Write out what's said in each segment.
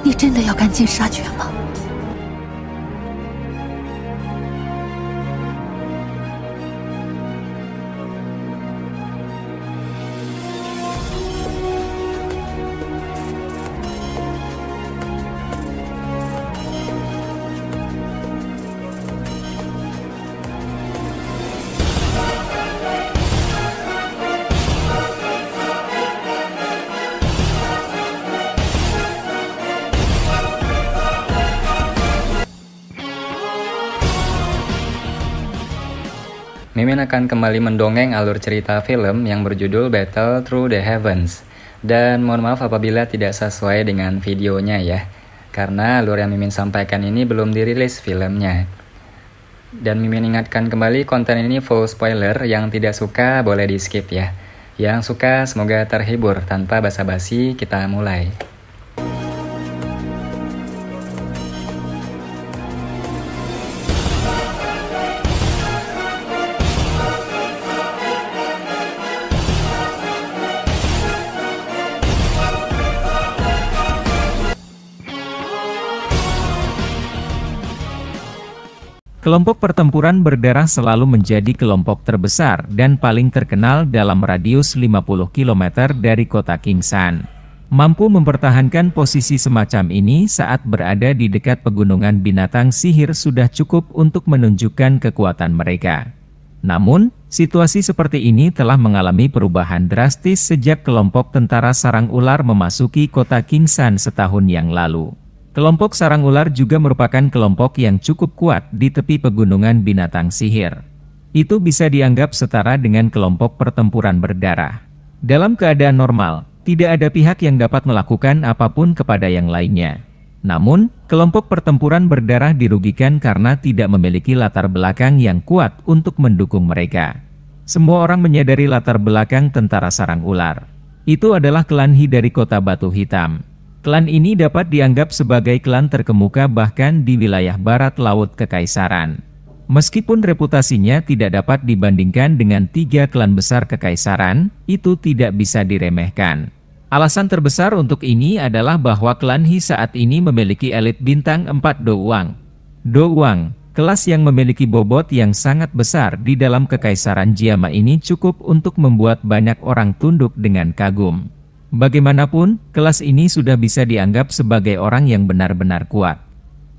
你真的要赶尽杀绝吗？ Mimin akan kembali mendongeng alur cerita film yang berjudul Battle Through the Heavens. Dan mohon maaf apabila tidak sesuai dengan videonya ya, karena alur yang Mimin sampaikan ini belum dirilis filmnya. Dan Mimin ingatkan kembali, konten ini full spoiler, yang tidak suka boleh di skip ya. Yang suka semoga terhibur. Tanpa basa-basi kita mulai. Kelompok pertempuran berdarah selalu menjadi kelompok terbesar dan paling terkenal dalam radius 50 km dari kota Kingsan. Mampu mempertahankan posisi semacam ini saat berada di dekat pegunungan binatang sihir sudah cukup untuk menunjukkan kekuatan mereka. Namun, situasi seperti ini telah mengalami perubahan drastis sejak kelompok tentara sarang ular memasuki kota Kingsan setahun yang lalu. Kelompok sarang ular juga merupakan kelompok yang cukup kuat di tepi pegunungan binatang sihir. Itu bisa dianggap setara dengan kelompok pertempuran berdarah. Dalam keadaan normal, tidak ada pihak yang dapat melakukan apapun kepada yang lainnya. Namun, kelompok pertempuran berdarah dirugikan karena tidak memiliki latar belakang yang kuat untuk mendukung mereka. Semua orang menyadari latar belakang tentara sarang ular. Itu adalah klan He dari kota Batu Hitam. Klan ini dapat dianggap sebagai klan terkemuka bahkan di wilayah barat laut Kekaisaran. Meskipun reputasinya tidak dapat dibandingkan dengan 3 klan besar Kekaisaran, itu tidak bisa diremehkan. Alasan terbesar untuk ini adalah bahwa klan He saat ini memiliki elit bintang 4 Douang. Douang, kelas yang memiliki bobot yang sangat besar di dalam Kekaisaran Jiama ini cukup untuk membuat banyak orang tunduk dengan kagum. Bagaimanapun, kelas ini sudah bisa dianggap sebagai orang yang benar-benar kuat.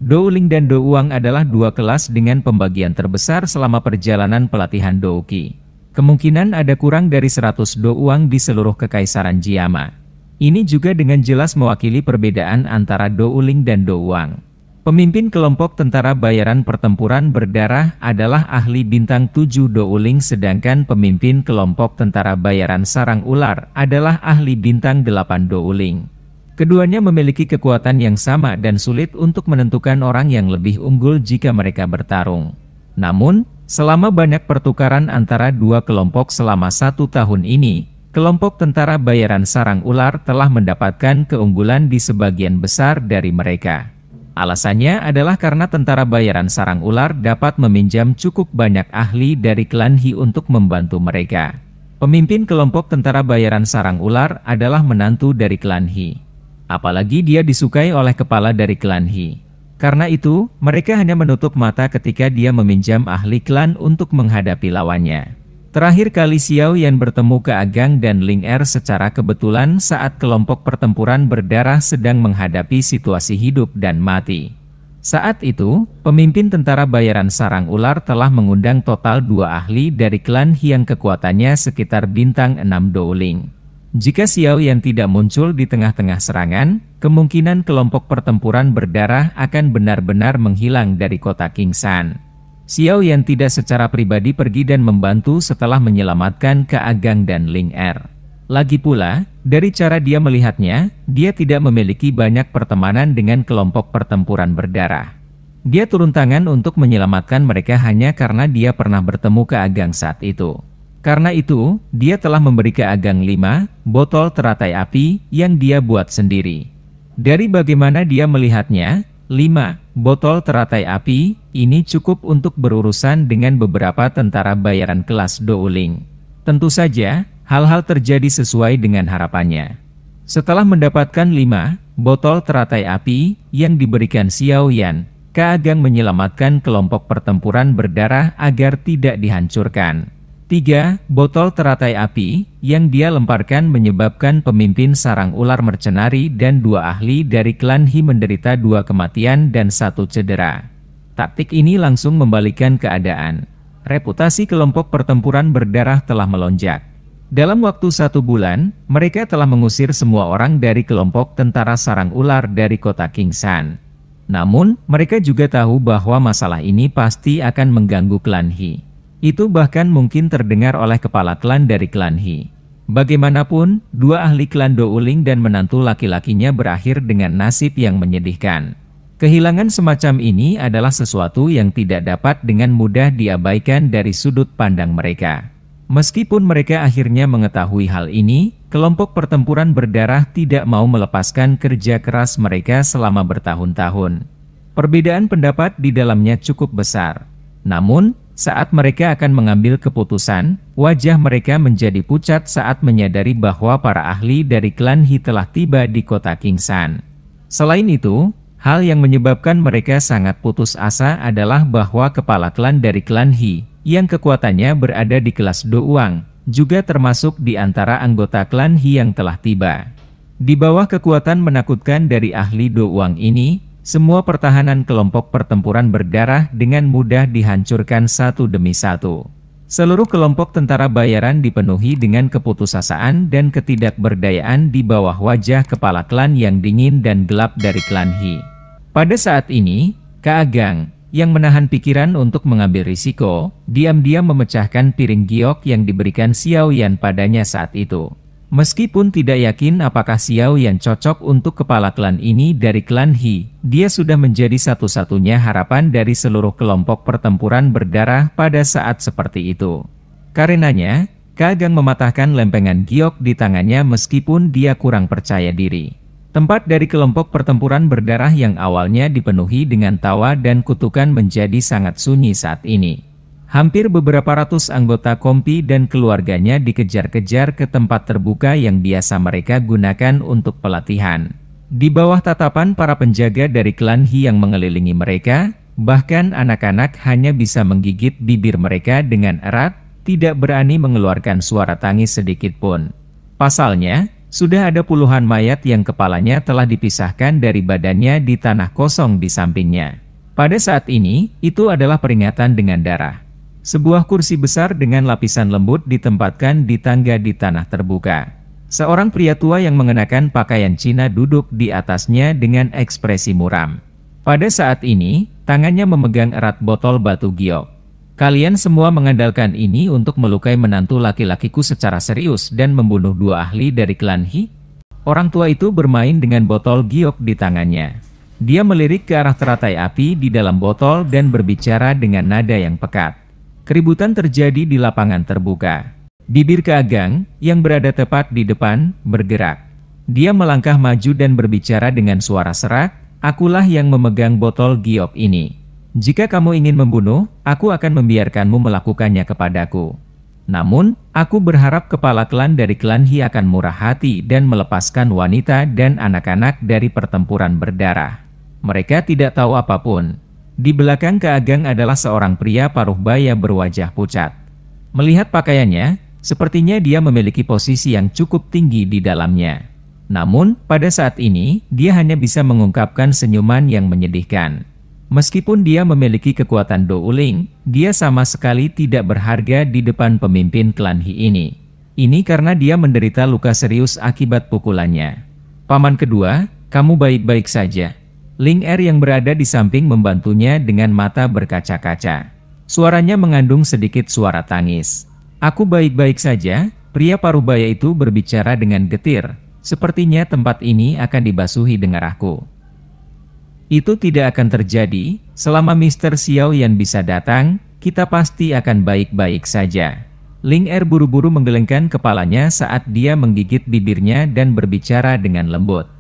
Douling dan Douang adalah 2 kelas dengan pembagian terbesar selama perjalanan pelatihan Douki. Kemungkinan ada kurang dari 100 Douang di seluruh Kekaisaran Jiama. Ini juga dengan jelas mewakili perbedaan antara Douling dan Douang. Pemimpin kelompok tentara bayaran pertempuran berdarah adalah ahli bintang 7 Douling, sedangkan pemimpin kelompok tentara bayaran sarang ular adalah ahli bintang 8 Douling. Keduanya memiliki kekuatan yang sama dan sulit untuk menentukan orang yang lebih unggul jika mereka bertarung. Namun, selama banyak pertukaran antara 2 kelompok selama 1 tahun ini, kelompok tentara bayaran sarang ular telah mendapatkan keunggulan di sebagian besar dari mereka. Alasannya adalah karena tentara bayaran sarang ular dapat meminjam cukup banyak ahli dari klan He untuk membantu mereka. Pemimpin kelompok tentara bayaran sarang ular adalah menantu dari klan He. Apalagi dia disukai oleh kepala dari klan He. Karena itu, mereka hanya menutup mata ketika dia meminjam ahli klan untuk menghadapi lawannya. Terakhir kali Xiao Yan bertemu Keagang dan Ling Er secara kebetulan saat kelompok pertempuran berdarah sedang menghadapi situasi hidup dan mati. Saat itu, pemimpin tentara bayaran sarang ular telah mengundang total 2 ahli dari klan He yang kekuatannya sekitar bintang 6 Douling. Jika Xiao Yan tidak muncul di tengah-tengah serangan, kemungkinan kelompok pertempuran berdarah akan benar-benar menghilang dari kota Kingsan. Xiao Yan tidak secara pribadi pergi dan membantu setelah menyelamatkan Keagang dan Ling Er. Lagi pula, dari cara dia melihatnya, dia tidak memiliki banyak pertemanan dengan kelompok pertempuran berdarah. Dia turun tangan untuk menyelamatkan mereka hanya karena dia pernah bertemu Keagang saat itu. Karena itu, dia telah memberi Keagang 5 botol teratai api yang dia buat sendiri. Dari bagaimana dia melihatnya, 5 botol teratai api ini cukup untuk berurusan dengan beberapa tentara bayaran kelas Douling. Tentu saja, hal-hal terjadi sesuai dengan harapannya. Setelah mendapatkan 5 botol teratai api yang diberikan Xiao Yan. Keagang menyelamatkan kelompok pertempuran berdarah agar tidak dihancurkan. 3. Botol teratai api yang dia lemparkan menyebabkan pemimpin sarang ular mercenari dan 2 ahli dari klan He menderita 2 kematian dan 1 cedera. Taktik ini langsung membalikkan keadaan. Reputasi kelompok pertempuran berdarah telah melonjak. Dalam waktu 1 bulan, mereka telah mengusir semua orang dari kelompok tentara sarang ular dari kota Kingsan. Namun, mereka juga tahu bahwa masalah ini pasti akan mengganggu klan He. Itu bahkan mungkin terdengar oleh kepala klan dari klan He. Bagaimanapun, 2 ahli klan Douling dan menantu laki-lakinya berakhir dengan nasib yang menyedihkan. Kehilangan semacam ini adalah sesuatu yang tidak dapat dengan mudah diabaikan dari sudut pandang mereka. Meskipun mereka akhirnya mengetahui hal ini, kelompok pertempuran berdarah tidak mau melepaskan kerja keras mereka selama bertahun-tahun. Perbedaan pendapat di dalamnya cukup besar. Namun, saat mereka akan mengambil keputusan, wajah mereka menjadi pucat saat menyadari bahwa para ahli dari klan He telah tiba di kota Kingsan. Selain itu, hal yang menyebabkan mereka sangat putus asa adalah bahwa kepala klan dari klan He, yang kekuatannya berada di kelas Douang, juga termasuk di antara anggota klan He yang telah tiba. Di bawah kekuatan menakutkan dari ahli Douang ini, semua pertahanan kelompok pertempuran berdarah dengan mudah dihancurkan satu demi satu. Seluruh kelompok tentara bayaran dipenuhi dengan keputusasaan dan ketidakberdayaan di bawah wajah kepala klan yang dingin dan gelap dari klan He. Pada saat ini, Keagang, yang menahan pikiran untuk mengambil risiko, diam-diam memecahkan piring giok yang diberikan Xiao Yan padanya saat itu. Meskipun tidak yakin apakah Xiao Yan cocok untuk kepala klan ini dari klan He, dia sudah menjadi satu-satunya harapan dari seluruh kelompok pertempuran berdarah pada saat seperti itu. Karenanya, Keagang mematahkan lempengan giok di tangannya meskipun dia kurang percaya diri. Tempat dari kelompok pertempuran berdarah yang awalnya dipenuhi dengan tawa dan kutukan menjadi sangat sunyi saat ini. Hampir beberapa ratus anggota Kompi dan keluarganya dikejar-kejar ke tempat terbuka yang biasa mereka gunakan untuk pelatihan. Di bawah tatapan para penjaga dari klan He yang mengelilingi mereka, bahkan anak-anak hanya bisa menggigit bibir mereka dengan erat, tidak berani mengeluarkan suara tangis sedikit pun. Pasalnya, sudah ada puluhan mayat yang kepalanya telah dipisahkan dari badannya di tanah kosong di sampingnya. Pada saat ini, itu adalah peringatan dengan darah. Sebuah kursi besar dengan lapisan lembut ditempatkan di tangga di tanah terbuka. Seorang pria tua yang mengenakan pakaian Cina duduk di atasnya dengan ekspresi muram. Pada saat ini, tangannya memegang erat botol batu giok. Kalian semua mengandalkan ini untuk melukai menantu laki-lakiku secara serius dan membunuh 2 ahli dari klan He? Orang tua itu bermain dengan botol giok di tangannya. Dia melirik ke arah teratai api di dalam botol dan berbicara dengan nada yang pekat. Keributan terjadi di lapangan terbuka. Bibir Keagang, yang berada tepat di depan, bergerak. Dia melangkah maju dan berbicara dengan suara serak, "Akulah yang memegang botol giok ini. Jika kamu ingin membunuh, aku akan membiarkanmu melakukannya kepadaku. Namun, aku berharap kepala klan dari klan He akan murah hati dan melepaskan wanita dan anak-anak dari pertempuran berdarah. Mereka tidak tahu apapun." Di belakang Keagang adalah seorang pria paruh baya berwajah pucat. Melihat pakaiannya, sepertinya dia memiliki posisi yang cukup tinggi di dalamnya. Namun, pada saat ini, dia hanya bisa mengungkapkan senyuman yang menyedihkan. Meskipun dia memiliki kekuatan Douling, dia sama sekali tidak berharga di depan pemimpin klan He ini. Ini karena dia menderita luka serius akibat pukulannya. "Paman kedua, kamu baik-baik saja?" Ling Er yang berada di samping membantunya dengan mata berkaca-kaca. Suaranya mengandung sedikit suara tangis. "Aku baik-baik saja," pria paruh baya itu berbicara dengan getir. "Sepertinya tempat ini akan dibasuhi darahku." "Itu tidak akan terjadi, selama Mr. Xiao Yan bisa datang, kita pasti akan baik-baik saja." Ling Er buru-buru menggelengkan kepalanya saat dia menggigit bibirnya dan berbicara dengan lembut.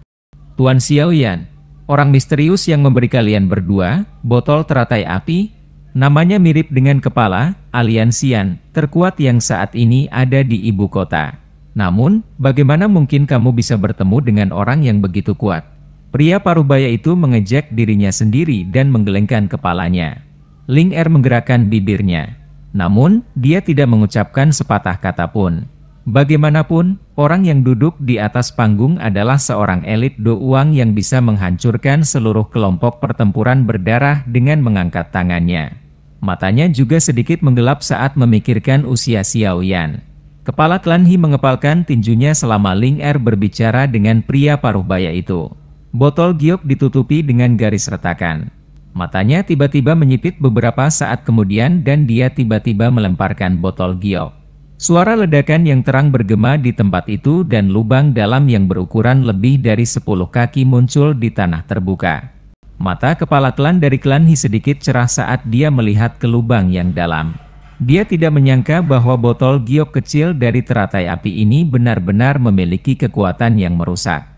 "Tuan Xiao Yan, orang misterius yang memberi kalian berdua botol teratai api, namanya mirip dengan kepala aliansian terkuat yang saat ini ada di ibu kota. Namun, bagaimana mungkin kamu bisa bertemu dengan orang yang begitu kuat? Pria paruhbaya itu mengejek dirinya sendiri dan menggelengkan kepalanya. Ling Er menggerakkan bibirnya. Namun, dia tidak mengucapkan sepatah kata pun. Bagaimanapun, orang yang duduk di atas panggung adalah seorang elit Do Uang yang bisa menghancurkan seluruh kelompok pertempuran berdarah dengan mengangkat tangannya. Matanya juga sedikit menggelap saat memikirkan usia Xiao Yan. Kepala klan He mengepalkan tinjunya selama Ling Er berbicara dengan pria paruhbaya itu. Botol giok ditutupi dengan garis retakan. Matanya tiba-tiba menyipit beberapa saat kemudian dan dia tiba-tiba melemparkan botol giok. Suara ledakan yang terang bergema di tempat itu dan lubang dalam yang berukuran lebih dari 10 kaki muncul di tanah terbuka. Mata kepala klan dari klan He sedikit cerah saat dia melihat ke lubang yang dalam. Dia tidak menyangka bahwa botol giok kecil dari teratai api ini benar-benar memiliki kekuatan yang merusak.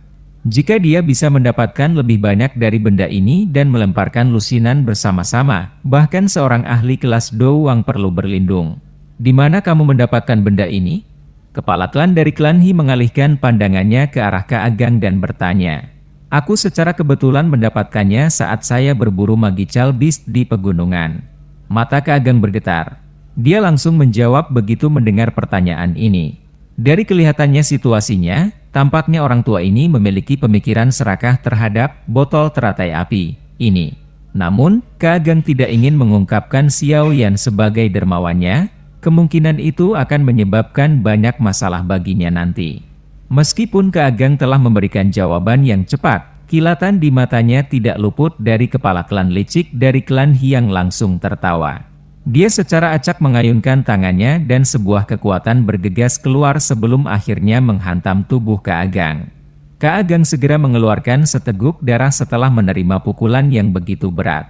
Jika dia bisa mendapatkan lebih banyak dari benda ini dan melemparkan lusinan bersama-sama, bahkan seorang ahli kelas Do Wang perlu berlindung. Di mana kamu mendapatkan benda ini? Kepala klan dari klan He mengalihkan pandangannya ke arah Kaagang dan bertanya. Aku secara kebetulan mendapatkannya saat saya berburu magical beast di pegunungan. Mata Kaagang bergetar. Dia langsung menjawab begitu mendengar pertanyaan ini. Dari kelihatannya situasinya, tampaknya orang tua ini memiliki pemikiran serakah terhadap botol teratai api ini. Namun, Kaagang tidak ingin mengungkapkan Xiao Yan sebagai dermawannya. Kemungkinan itu akan menyebabkan banyak masalah baginya nanti. Meskipun Kaagang telah memberikan jawaban yang cepat, kilatan di matanya tidak luput dari kepala klan licik dari klan He yang langsung tertawa. Dia secara acak mengayunkan tangannya dan sebuah kekuatan bergegas keluar sebelum akhirnya menghantam tubuh Kaagang. Kaagang segera mengeluarkan seteguk darah setelah menerima pukulan yang begitu berat.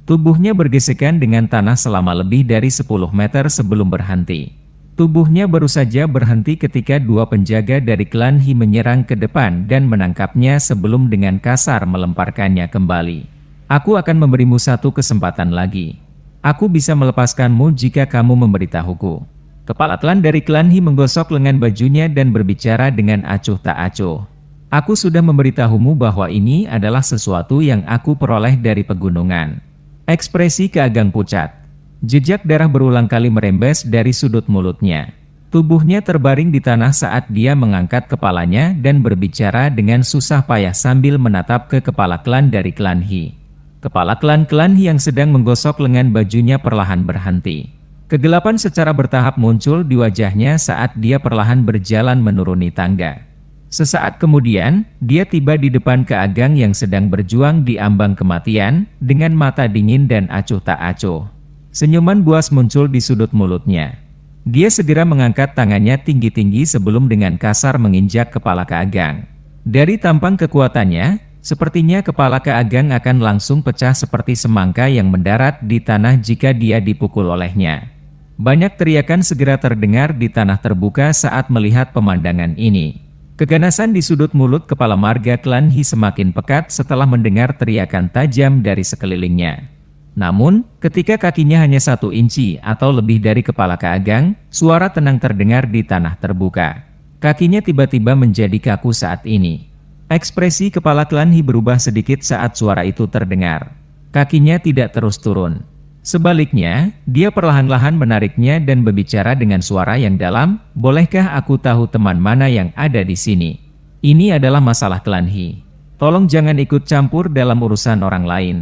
Tubuhnya bergesekan dengan tanah selama lebih dari 10 meter sebelum berhenti. Tubuhnya baru saja berhenti ketika dua penjaga dari klan He menyerang ke depan dan menangkapnya sebelum dengan kasar melemparkannya kembali. Aku akan memberimu satu kesempatan lagi. Aku bisa melepaskanmu jika kamu memberitahuku. Kepala klan dari klan He menggosok lengan bajunya dan berbicara dengan acuh tak acuh. Aku sudah memberitahumu bahwa ini adalah sesuatu yang aku peroleh dari pegunungan. Ekspresi Kaagang pucat. Jejak darah berulang kali merembes dari sudut mulutnya. Tubuhnya terbaring di tanah saat dia mengangkat kepalanya dan berbicara dengan susah payah sambil menatap ke kepala klan dari klan He. Kepala klan He yang sedang menggosok lengan bajunya perlahan berhenti. Kegelapan secara bertahap muncul di wajahnya saat dia perlahan berjalan menuruni tangga. Sesaat kemudian, dia tiba di depan Kaagang yang sedang berjuang di ambang kematian, dengan mata dingin dan acuh tak acuh. Senyuman buas muncul di sudut mulutnya. Dia segera mengangkat tangannya tinggi-tinggi sebelum dengan kasar menginjak kepala Kaagang. Dari tampang kekuatannya, sepertinya kepala Kaagang akan langsung pecah seperti semangka yang mendarat di tanah jika dia dipukul olehnya. Banyak teriakan segera terdengar di tanah terbuka saat melihat pemandangan ini. Keganasan di sudut mulut kepala marga klan He semakin pekat setelah mendengar teriakan tajam dari sekelilingnya. Namun, ketika kakinya hanya 1 inci atau lebih dari kepala Kaagang, suara tenang terdengar di tanah terbuka. Kakinya tiba-tiba menjadi kaku saat ini. Ekspresi kepala klan He berubah sedikit saat suara itu terdengar. Kakinya tidak terus turun. Sebaliknya, dia perlahan-lahan menariknya dan berbicara dengan suara yang dalam, "Bolehkah aku tahu teman mana yang ada di sini? Ini adalah masalah klan He. Tolong jangan ikut campur dalam urusan orang lain."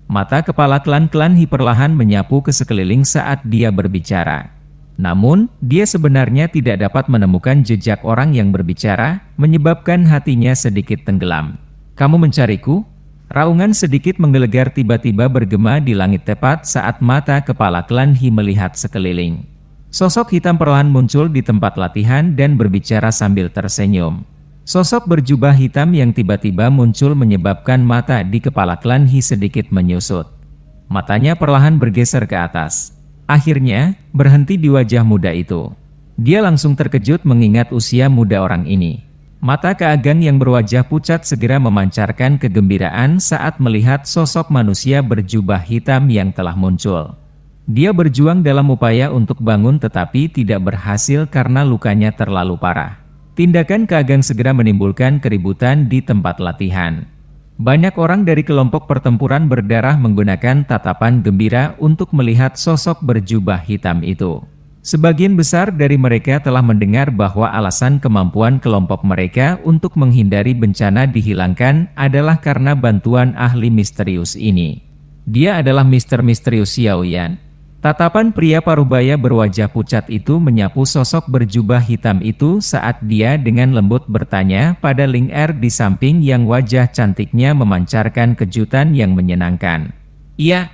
Mata kepala klan He perlahan menyapu ke sekeliling saat dia berbicara. Namun, dia sebenarnya tidak dapat menemukan jejak orang yang berbicara, menyebabkan hatinya sedikit tenggelam. "Kamu mencariku?" Raungan sedikit menggelegar tiba-tiba bergema di langit tepat saat mata kepala klan He melihat sekeliling. Sosok hitam perlahan muncul di tempat latihan dan berbicara sambil tersenyum. Sosok berjubah hitam yang tiba-tiba muncul menyebabkan mata di kepala klan He sedikit menyusut. Matanya perlahan bergeser ke atas. Akhirnya, berhenti di wajah muda itu. Dia langsung terkejut mengingat usia muda orang ini. Mata Kaagang yang berwajah pucat segera memancarkan kegembiraan saat melihat sosok manusia berjubah hitam yang telah muncul. Dia berjuang dalam upaya untuk bangun tetapi tidak berhasil karena lukanya terlalu parah. Tindakan Kaagang segera menimbulkan keributan di tempat latihan. Banyak orang dari kelompok pertempuran berdarah menggunakan tatapan gembira untuk melihat sosok berjubah hitam itu. Sebagian besar dari mereka telah mendengar bahwa alasan kemampuan kelompok mereka untuk menghindari bencana dihilangkan adalah karena bantuan ahli misterius ini. Dia adalah Mr. Misterius Xiao Yan. Tatapan pria parubaya berwajah pucat itu menyapu sosok berjubah hitam itu saat dia dengan lembut bertanya pada Ling Er di samping yang wajah cantiknya memancarkan kejutan yang menyenangkan. Iya.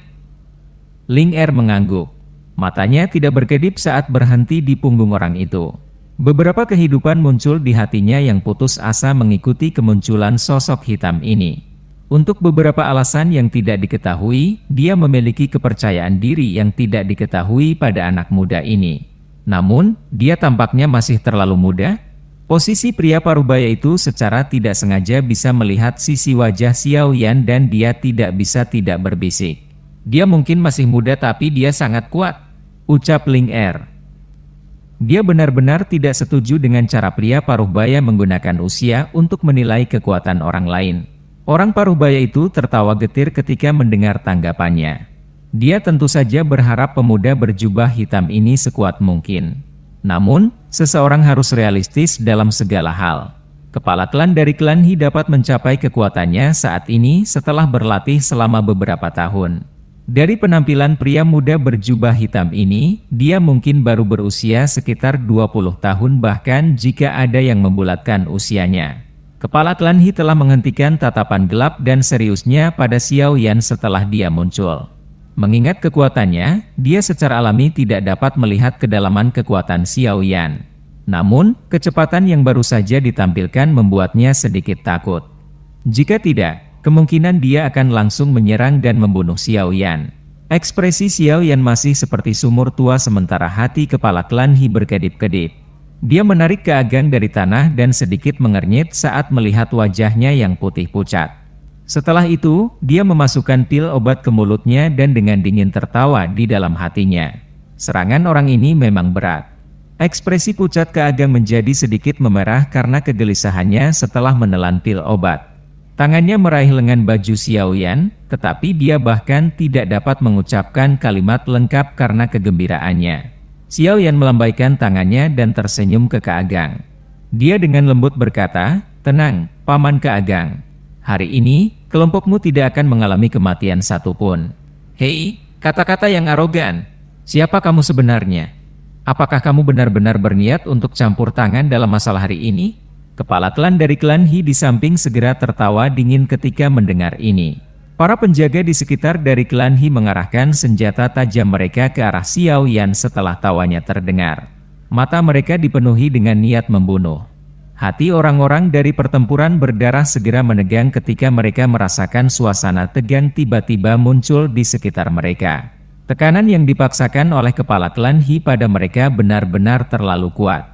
Ling Er mengangguk. Matanya tidak berkedip saat berhenti di punggung orang itu. Beberapa kehidupan muncul di hatinya yang putus asa mengikuti kemunculan sosok hitam ini. Untuk beberapa alasan yang tidak diketahui, dia memiliki kepercayaan diri yang tidak diketahui pada anak muda ini. Namun, dia tampaknya masih terlalu muda. Posisi pria parubaya itu secara tidak sengaja bisa melihat sisi wajah Xiao Yan dan dia tidak bisa tidak berbisik. Dia mungkin masih muda tapi dia sangat kuat, ucap Ling Er. Dia benar-benar tidak setuju dengan cara pria parubaya menggunakan usia untuk menilai kekuatan orang lain. Orang parubaya itu tertawa getir ketika mendengar tanggapannya. Dia tentu saja berharap pemuda berjubah hitam ini sekuat mungkin. Namun, seseorang harus realistis dalam segala hal. Kepala klan dari klan He dapat mencapai kekuatannya saat ini setelah berlatih selama beberapa tahun. Dari penampilan pria muda berjubah hitam ini, dia mungkin baru berusia sekitar 20 tahun bahkan jika ada yang membulatkan usianya. Kepala klan He telah menghentikan tatapan gelap dan seriusnya pada Xiao Yan setelah dia muncul. Mengingat kekuatannya, dia secara alami tidak dapat melihat kedalaman kekuatan Xiao Yan. Namun, kecepatan yang baru saja ditampilkan membuatnya sedikit takut. Jika tidak, kemungkinan dia akan langsung menyerang dan membunuh Xiao Yan. Ekspresi Xiao Yan masih seperti sumur tua sementara hati kepala klan He berkedip-kedip. Dia menarik keagang dari tanah dan sedikit mengernyit saat melihat wajahnya yang putih pucat. Setelah itu, dia memasukkan pil obat ke mulutnya dan dengan dingin tertawa di dalam hatinya. Serangan orang ini memang berat. Ekspresi pucat keagang menjadi sedikit memerah karena kegelisahannya setelah menelan pil obat. Tangannya meraih lengan baju Xiao Yan, tetapi dia bahkan tidak dapat mengucapkan kalimat lengkap karena kegembiraannya. Xiao Yan melambaikan tangannya dan tersenyum ke Keagang. Dia dengan lembut berkata, "Tenang, Paman Keagang. Hari ini, kelompokmu tidak akan mengalami kematian satupun." "Hei, kata-kata yang arogan. Siapa kamu sebenarnya? Apakah kamu benar-benar berniat untuk campur tangan dalam masalah hari ini?" Kepala klan dari klan He di samping segera tertawa dingin ketika mendengar ini. Para penjaga di sekitar dari klan He mengarahkan senjata tajam mereka ke arah Xiao Yan setelah tawanya terdengar. Mata mereka dipenuhi dengan niat membunuh. Hati orang-orang dari pertempuran berdarah segera menegang ketika mereka merasakan suasana tegang tiba-tiba muncul di sekitar mereka. Tekanan yang dipaksakan oleh kepala klan He pada mereka benar-benar terlalu kuat.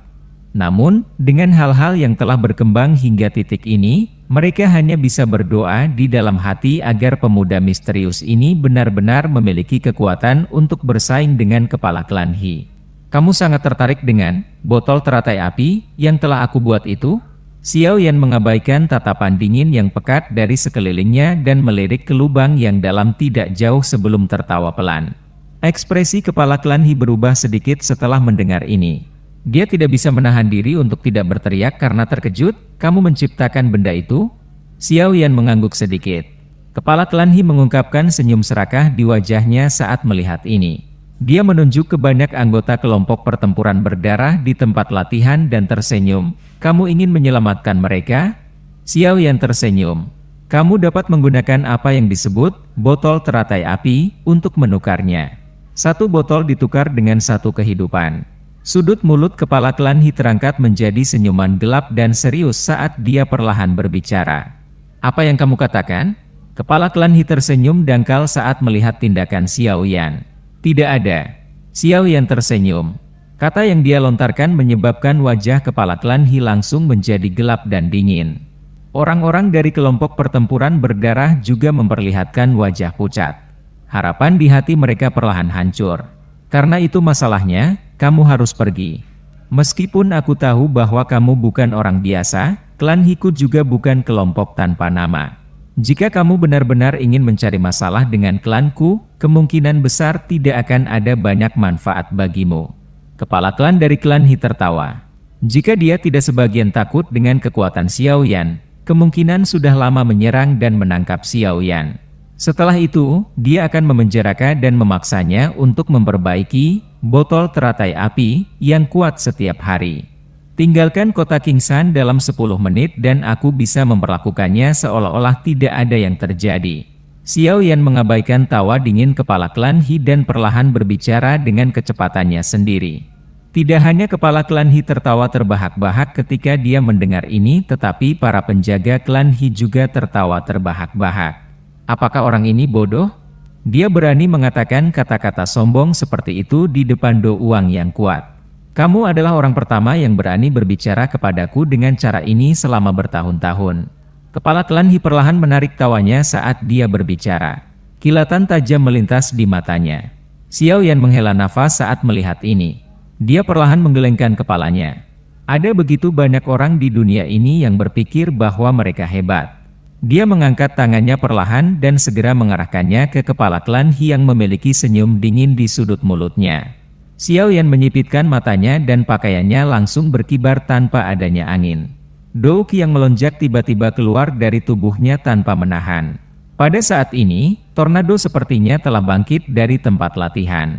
Namun, dengan hal-hal yang telah berkembang hingga titik ini, mereka hanya bisa berdoa di dalam hati agar pemuda misterius ini benar-benar memiliki kekuatan untuk bersaing dengan kepala klan He. "Kamu sangat tertarik dengan botol teratai api yang telah aku buat itu?" Xiao Yan mengabaikan tatapan dingin yang pekat dari sekelilingnya dan melirik ke lubang yang dalam tidak jauh sebelum tertawa pelan. Ekspresi kepala klan He berubah sedikit setelah mendengar ini. Dia tidak bisa menahan diri untuk tidak berteriak karena terkejut. "Kamu menciptakan benda itu?" Xiao Yan mengangguk sedikit. Kepala klan He mengungkapkan senyum serakah di wajahnya saat melihat ini. Dia menunjuk ke banyak anggota kelompok pertempuran berdarah di tempat latihan dan tersenyum. "Kamu ingin menyelamatkan mereka?" Xiao Yan tersenyum. "Kamu dapat menggunakan apa yang disebut botol teratai api untuk menukarnya. Satu botol ditukar dengan satu kehidupan." Sudut mulut kepala klan He terangkat menjadi senyuman gelap dan serius saat dia perlahan berbicara. "Apa yang kamu katakan?" Kepala klan He tersenyum dangkal saat melihat tindakan Xiao Yan. "Tidak ada." Xiao Yan tersenyum. Kata yang dia lontarkan menyebabkan wajah kepala klan He langsung menjadi gelap dan dingin. Orang-orang dari kelompok pertempuran berdarah juga memperlihatkan wajah pucat. Harapan di hati mereka perlahan hancur. "Karena itu masalahnya, kamu harus pergi. Meskipun aku tahu bahwa kamu bukan orang biasa, klan He-ku juga bukan kelompok tanpa nama. Jika kamu benar-benar ingin mencari masalah dengan klanku, kemungkinan besar tidak akan ada banyak manfaat bagimu. Kepala klan dari klan He tertawa. Jika dia tidak sebagian takut dengan kekuatan Xiao Yan, kemungkinan sudah lama menyerang dan menangkap Xiao Yan. Setelah itu, dia akan memenjarakan dan memaksanya untuk memperbaiki botol teratai api yang kuat setiap hari. Tinggalkan kota Kingsan dalam 10 menit dan aku bisa memperlakukannya seolah-olah tidak ada yang terjadi. Xiao Yan mengabaikan tawa dingin kepala klan He dan perlahan berbicara dengan kecepatannya sendiri. Tidak hanya kepala klan He tertawa terbahak-bahak ketika dia mendengar ini, tetapi para penjaga klan He juga tertawa terbahak-bahak. Apakah orang ini bodoh? Dia berani mengatakan kata-kata sombong seperti itu di depan Do Uang yang kuat. Kamu adalah orang pertama yang berani berbicara kepadaku dengan cara ini selama bertahun-tahun. Kepala klan He perlahan menarik tawanya saat dia berbicara. Kilatan tajam melintas di matanya. Xiao Yan menghela nafas saat melihat ini. Dia perlahan menggelengkan kepalanya. Ada begitu banyak orang di dunia ini yang berpikir bahwa mereka hebat. Dia mengangkat tangannya perlahan dan segera mengarahkannya ke kepala klan He yang memiliki senyum dingin di sudut mulutnya. Xiao Yan menyipitkan matanya dan pakaiannya langsung berkibar tanpa adanya angin. Do Qi yang melonjak tiba-tiba keluar dari tubuhnya tanpa menahan. Pada saat ini, tornado sepertinya telah bangkit dari tempat latihan.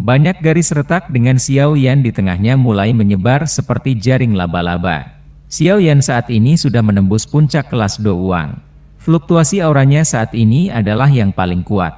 Banyak garis retak dengan Xiao Yan di tengahnya mulai menyebar seperti jaring laba-laba. Xiao Yan saat ini sudah menembus puncak kelas Do Uang. Fluktuasi auranya saat ini adalah yang paling kuat.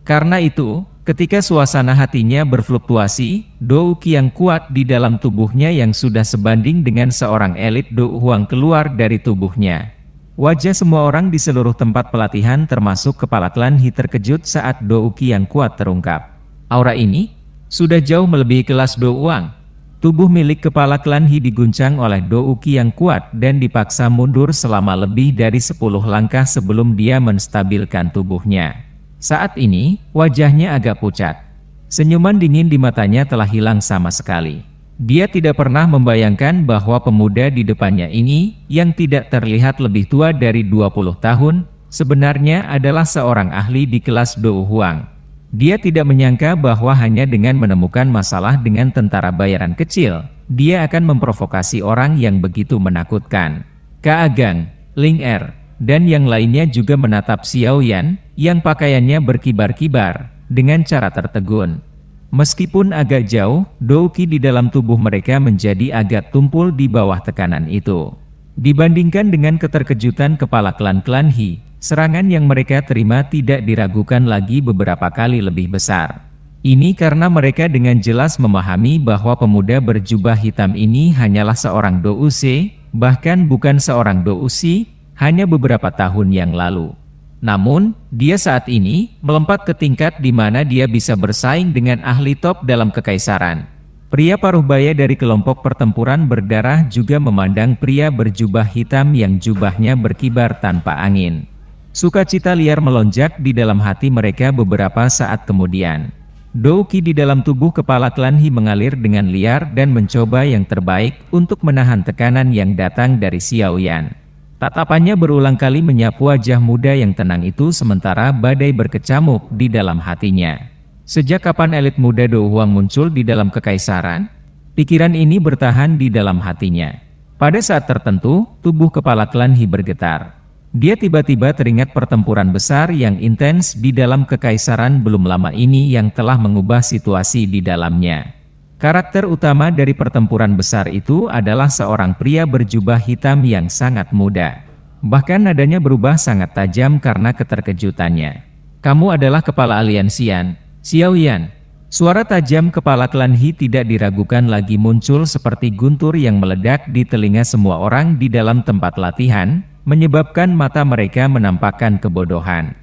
Karena itu, ketika suasana hatinya berfluktuasi, Do Qi yang kuat di dalam tubuhnya yang sudah sebanding dengan seorang elit Do Huang keluar dari tubuhnya. Wajah semua orang di seluruh tempat pelatihan termasuk kepala klan He terkejut saat Do Qi yang kuat terungkap. Aura ini sudah jauh melebihi kelas Do Uang. Tubuh milik kepala klan He diguncang oleh Do Qi yang kuat dan dipaksa mundur selama lebih dari 10 langkah sebelum dia menstabilkan tubuhnya. Saat ini, wajahnya agak pucat. Senyuman dingin di matanya telah hilang sama sekali. Dia tidak pernah membayangkan bahwa pemuda di depannya ini, yang tidak terlihat lebih tua dari 20 tahun, sebenarnya adalah seorang ahli di kelas Do Huang. Dia tidak menyangka bahwa hanya dengan menemukan masalah dengan tentara bayaran kecil, dia akan memprovokasi orang yang begitu menakutkan. Kaagang, Ling Er, dan yang lainnya juga menatap Xiao Yan, yang pakaiannya berkibar-kibar, dengan cara tertegun. Meskipun agak jauh, Do Qi di dalam tubuh mereka menjadi agak tumpul di bawah tekanan itu. Dibandingkan dengan keterkejutan kepala klan-klan He, serangan yang mereka terima tidak diragukan lagi beberapa kali lebih besar. Ini karena mereka dengan jelas memahami bahwa pemuda berjubah hitam ini hanyalah seorang Do Uce, bahkan bukan seorang Do Uci, hanya beberapa tahun yang lalu. Namun, dia saat ini melompat ke tingkat di mana dia bisa bersaing dengan ahli top dalam kekaisaran. Pria paruh baya dari kelompok pertempuran berdarah juga memandang pria berjubah hitam yang jubahnya berkibar tanpa angin. Sukacita liar melonjak di dalam hati mereka beberapa saat kemudian. Do Qi di dalam tubuh kepala klan He mengalir dengan liar dan mencoba yang terbaik untuk menahan tekanan yang datang dari Xiao Yan. Tatapannya berulang kali menyapu wajah muda yang tenang itu sementara badai berkecamuk di dalam hatinya. Sejak kapan elit muda Do Huang muncul di dalam kekaisaran? Pikiran ini bertahan di dalam hatinya. Pada saat tertentu, tubuh kepala klan He bergetar. Dia tiba-tiba teringat pertempuran besar yang intens di dalam kekaisaran belum lama ini yang telah mengubah situasi di dalamnya. Karakter utama dari pertempuran besar itu adalah seorang pria berjubah hitam yang sangat muda. Bahkan nadanya berubah sangat tajam karena keterkejutannya. Kamu adalah kepala aliansian, Xiao Yan. Suara tajam kepala klan He tidak diragukan lagi muncul seperti guntur yang meledak di telinga semua orang di dalam tempat latihan, menyebabkan mata mereka menampakkan kebodohan.